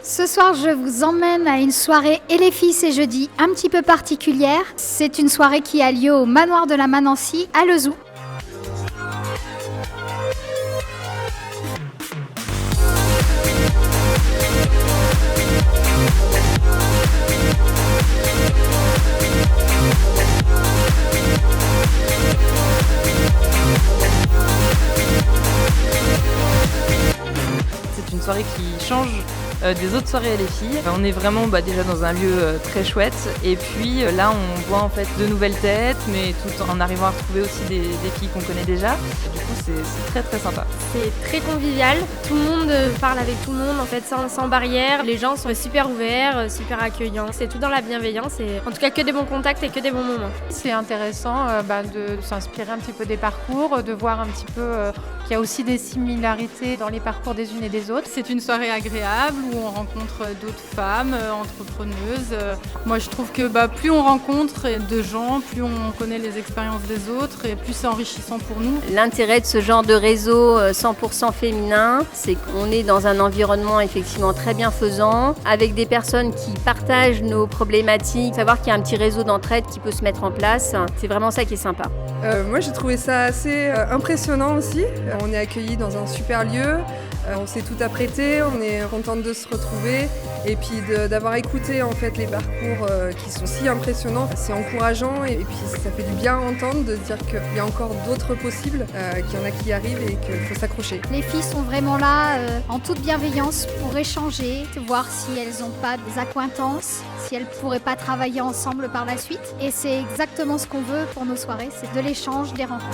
Ce soir, je vous emmène à une soirée et les filles, c'est jeudi, un petit peu particulière. C'est une soirée qui a lieu au manoir de la Manancy à Lezou. C'est une soirée qui change des autres soirées à les filles. On est vraiment déjà dans un lieu très chouette et puis là on voit en fait de nouvelles têtes mais tout en arrivant à retrouver aussi des filles qu'on connaît déjà. Du coup c'est très très sympa. C'est très convivial, tout le monde parle avec tout le monde en fait sans barrière. Les gens sont super ouverts, super accueillants. C'est tout dans la bienveillance et en tout cas que des bons contacts et que des bons moments. C'est intéressant de s'inspirer un petit peu des parcours, de voir un petit peu qu'il y a aussi des similarités dans les parcours des unes et des autres. C'est une soirée agréable où on rencontre d'autres femmes entrepreneuses. Moi je trouve que plus on rencontre de gens, plus on connaît les expériences des autres et plus c'est enrichissant pour nous. L'intérêt de ce genre de réseau 100% féminin, c'est qu'on est dans un environnement effectivement très bienfaisant, avec des personnes qui partagent nos problématiques, savoir qu'il y a un petit réseau d'entraide qui peut se mettre en place, c'est vraiment ça qui est sympa. Moi j'ai trouvé ça assez impressionnant aussi. On est accueillis dans un super lieu, on s'est tout apprêté, on est contente de se retrouver et puis d'avoir écouté en fait les parcours qui sont si impressionnants. C'est encourageant et puis ça fait du bien à entendre de se dire qu'il y a encore d'autres possibles, qu'il y en a qui arrivent et qu'il faut s'accrocher. Les filles sont vraiment là en toute bienveillance pour échanger, voir si elles n'ont pas des accointances, si elles ne pourraient pas travailler ensemble par la suite. Et c'est exactement ce qu'on veut pour nos soirées, c'est de l'échange, des rencontres.